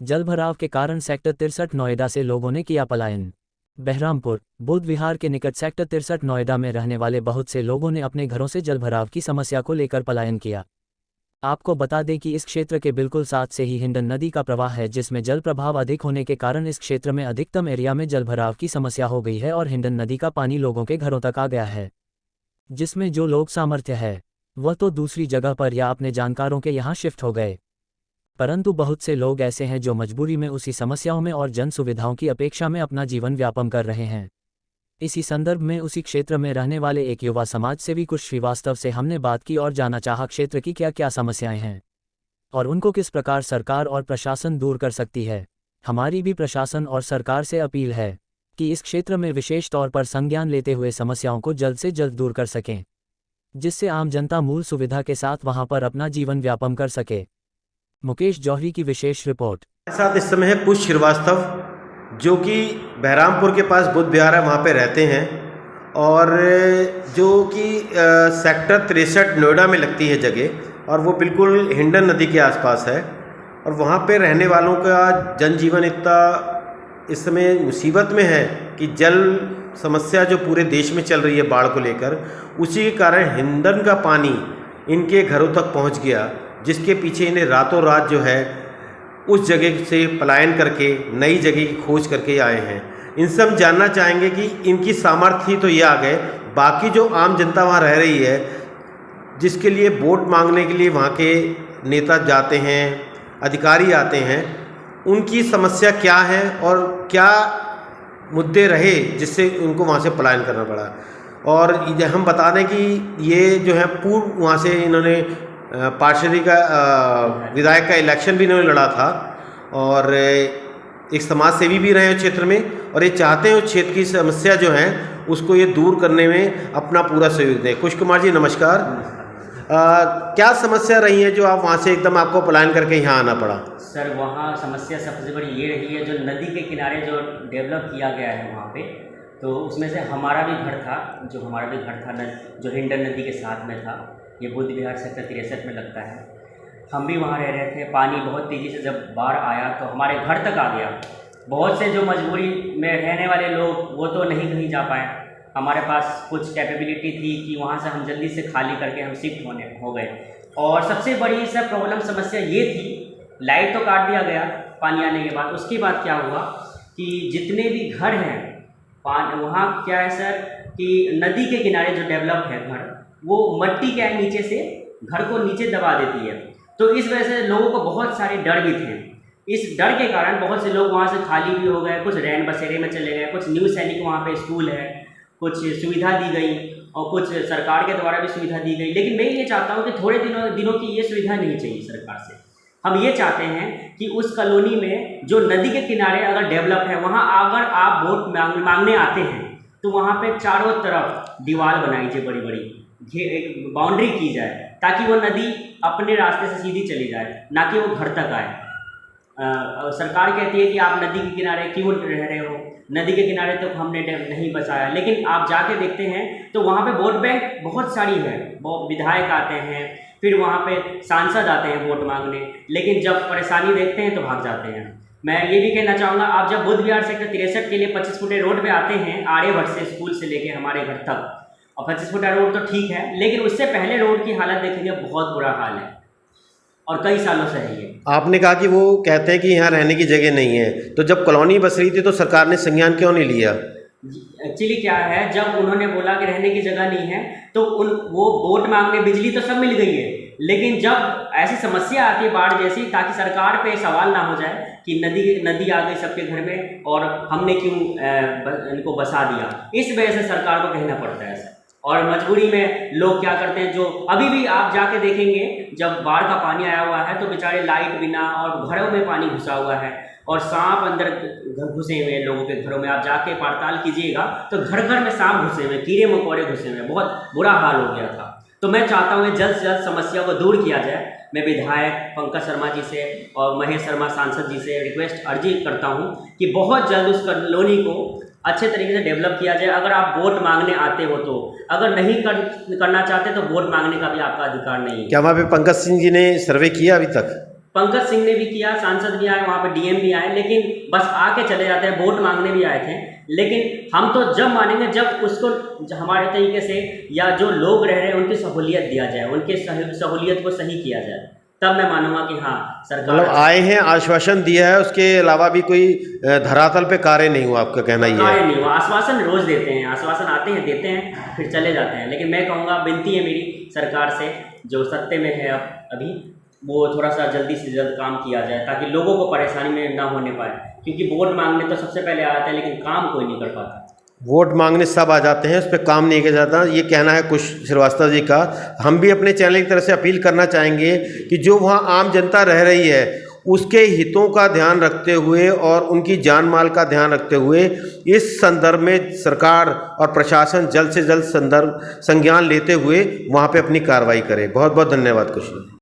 जलभराव के कारण सेक्टर 63 नोएडा से लोगों ने किया पलायन। बहरामपुर बुद्ध विहार के निकट सेक्टर 63 नोएडा में रहने वाले बहुत से लोगों ने अपने घरों से जलभराव की समस्या को लेकर पलायन किया। आपको बता दें कि इस क्षेत्र के बिल्कुल साथ से ही हिंडन नदी का प्रवाह है, जिसमें जल प्रभाव अधिक होने के कारण इस क्षेत्र में अधिकतम एरिया में जलभराव की समस्या हो गई है और हिंडन नदी का पानी लोगों के घरों तक आ गया है, जिसमें जो लोग सामर्थ्य है वह तो दूसरी जगह पर या अपने जानकारों के यहाँ शिफ्ट हो गए, परंतु बहुत से लोग ऐसे हैं जो मजबूरी में उसी समस्याओं में और जन सुविधाओं की अपेक्षा में अपना जीवन व्यापन कर रहे हैं। इसी संदर्भ में उसी क्षेत्र में रहने वाले एक युवा समाज सेवी कुश श्रीवास्तव से हमने बात की और जाना चाहा क्षेत्र की क्या क्या समस्याएं हैं और उनको किस प्रकार सरकार और प्रशासन दूर कर सकती है। हमारी भी प्रशासन और सरकार से अपील है कि इस क्षेत्र में विशेष तौर पर संज्ञान लेते हुए समस्याओं को जल्द से जल्द दूर कर सकें, जिससे आम जनता मूल सुविधा के साथ वहां पर अपना जीवन व्यापन कर सके। मुकेश जौहरी की विशेष रिपोर्ट। साथ इस समय है कुश श्रीवास्तव, जो कि बहरामपुर के पास बुद्ध विहार है, वहाँ पे रहते हैं और जो कि सेक्टर 63 नोएडा में लगती है जगह, और वो बिल्कुल हिंडन नदी के आसपास है। और वहाँ पे रहने वालों का जनजीवन इतना इस समय मुसीबत में है कि जल समस्या जो पूरे देश में चल रही है बाढ़ को लेकर, उसी के कारण हिंडन का पानी इनके घरों तक पहुँच गया, जिसके पीछे इन्हें रातों रात जो है उस जगह से पलायन करके नई जगह की खोज करके आए हैं। इनसे हम जानना चाहेंगे कि इनकी सामर्थ्य तो ये आ गए, बाकी जो आम जनता वहाँ रह रही है, जिसके लिए वोट मांगने के लिए वहाँ के नेता जाते हैं, अधिकारी आते हैं, उनकी समस्या क्या है और क्या मुद्दे रहे जिससे उनको वहाँ से पलायन करना पड़ा। और हम बता दें कि ये जो है पूर्व वहाँ से इन्होंने पार्षदी का विधायक का इलेक्शन भी इन्होंने लड़ा था और एक समाज सेवी भी रहे हैं क्षेत्र में, और ये चाहते हैं उस क्षेत्र की समस्या जो है उसको ये दूर करने में अपना पूरा सहयोग दें। कुश कुमार जी नमस्कार। क्या समस्या रही है जो आप वहाँ से एकदम आपको पलायन करके यहाँ आना पड़ा? सर, वहाँ समस्या सबसे बड़ी ये रही है, जो नदी के किनारे जो डेवलप किया गया है वहाँ पे, तो उसमें से हमारा भी घर था, जो हिंडन नदी के साथ में था। ये बुद्ध विहार सेक्टर 63 में लगता है। हम भी वहाँ रह रहे थे। पानी बहुत तेज़ी से जब बाढ़ आया तो हमारे घर तक आ गया। बहुत से जो मजबूरी में रहने वाले लोग वो तो नहीं कहीं जा पाए। हमारे पास कुछ कैपेबिलिटी थी कि वहाँ से हम जल्दी से खाली करके हम शिफ्ट हो गए। और सबसे बड़ी सब प्रॉब्लम समस्या ये थी, लाइट तो काट दिया गया पानी आने के बाद। उसके बाद क्या हुआ कि जितने भी घर हैं वहाँ क्या है सर कि नदी के किनारे जो डेवलप है घर, वो मट्टी क्या है नीचे से घर को नीचे दबा देती है। तो इस वजह से लोगों को बहुत सारे डर भी थे। इस डर के कारण बहुत से लोग वहाँ से खाली भी हो गए, कुछ रैन बसेरे में चले गए, कुछ न्यू सैनिक वहाँ पे स्कूल है, कुछ सुविधा दी गई और कुछ सरकार के द्वारा भी सुविधा दी गई। लेकिन मैं ये चाहता हूँ कि थोड़े दिनों की ये सुविधा नहीं चाहिए सरकार से। हम ये चाहते हैं कि उस कॉलोनी में जो नदी के किनारे अगर डेवलप है, वहाँ अगर आप वोट मांगने आते हैं तो वहाँ पे चारों तरफ दीवार बनाई जाए, बड़ी बड़ी एक बाउंड्री की जाए, ताकि वो नदी अपने रास्ते से सीधी चली जाए, ना कि वो घर तक आए। सरकार कहती है कि आप नदी के किनारे क्यों रह रहे हो, नदी के किनारे तो हमने नहीं बसाया। लेकिन आप जाके देखते हैं तो वहाँ पे वोट बैंक बहुत सारी है, वो विधायक आते हैं, फिर वहाँ पे सांसद आते हैं वोट मांगने, लेकिन जब परेशानी देखते हैं तो भाग जाते हैं। मैं ये भी कहना चाहूँगा, आप जब बुद्ध विहार सेक्टर 63 के लिए 25 फुटे रोड पे आते हैं, आर्यभट्ट से स्कूल से लेके हमारे घर तक, और 25 फुटा रोड तो ठीक है, लेकिन उससे पहले रोड की हालत देखेंगे बहुत बुरा हाल है और कई सालों से है ये। आपने कहा कि वो कहते हैं कि यहाँ रहने की जगह नहीं है, तो जब कॉलोनी बस रही थी तो सरकार ने संज्ञान क्यों नहीं लिया? एक्चुअली क्या है, जब उन्होंने बोला कि रहने की जगह नहीं है तो वो वोट मांगने, बिजली तो सब मिल गई है, लेकिन जब ऐसी समस्या आती है बाढ़ जैसी, ताकि सरकार पे सवाल ना हो जाए कि नदी आ गई सबके घर में और हमने क्यों इनको बसा दिया, इस वजह से सरकार को कहना पड़ता है। और मजबूरी में लोग क्या करते हैं, जो अभी भी आप जाके देखेंगे जब बाढ़ का पानी आया हुआ है तो बेचारे लाइट बिना और घरों में पानी घुसा हुआ है और सांप अंदर घुसे हुए हैं लोगों के घरों में। आप जाके पड़ताल कीजिएगा तो घर घर में सांप घुसे हुए, कीड़े मकोड़े घुसे हुए, बहुत बुरा हाल हो गया था। तो मैं चाहता हूँ जल्द से जल्द समस्या को दूर किया जाए। मैं विधायक पंकज शर्मा जी से और महेश शर्मा सांसद जी से रिक्वेस्ट अर्जी करता हूँ कि बहुत जल्द उस कॉलोनी को अच्छे तरीके से डेवलप किया जाए। अगर आप वोट मांगने आते हो तो, अगर नहीं करना चाहते तो वोट मांगने का भी आपका अधिकार नहीं है। क्या वहाँ पे पंकज सिंह जी ने सर्वे किया अभी तक? पंकज सिंह ने भी किया, सांसद भी आए, वहाँ पे डीएम भी आए, लेकिन बस आके चले जाते हैं, वोट मांगने भी आए थे। लेकिन हम तो जब मानेंगे जब उसको हमारे तरीके से या जो लोग रह रहे हैं उनकी सहूलियत दिया जाए, उनके सहूलियत को सही किया जाए, तब मैं मानूंगा कि हाँ सरकार मतलब आए हैं, आश्वासन दिया है, उसके अलावा भी कोई धरातल पे कार्य नहीं हुआ, आपका कहना ये कार्य है? नहीं हुआ। आश्वासन रोज देते हैं, आश्वासन आते हैं, देते हैं, फिर चले जाते हैं। लेकिन मैं कहूँगा, विनती है मेरी सरकार से, जो सत्ते में है अब अभी, वो थोड़ा सा जल्दी से जल्द काम किया जाए ताकि लोगों को परेशानी में ना होने पाए, क्योंकि वोट मांगने तो सबसे पहले आते हैं लेकिन काम कोई नहीं कर पाता। वोट मांगने सब आ जाते हैं, उस पर काम नहीं किया जाता, ये कहना है कुश श्रीवास्तव जी का। हम भी अपने चैनल की तरफ से अपील करना चाहेंगे कि जो वहाँ आम जनता रह रही है उसके हितों का ध्यान रखते हुए और उनकी जान माल का ध्यान रखते हुए इस संदर्भ में सरकार और प्रशासन जल्द से जल्द संज्ञान लेते हुए वहाँ पे अपनी कार्रवाई करे। बहुत बहुत धन्यवाद कुश।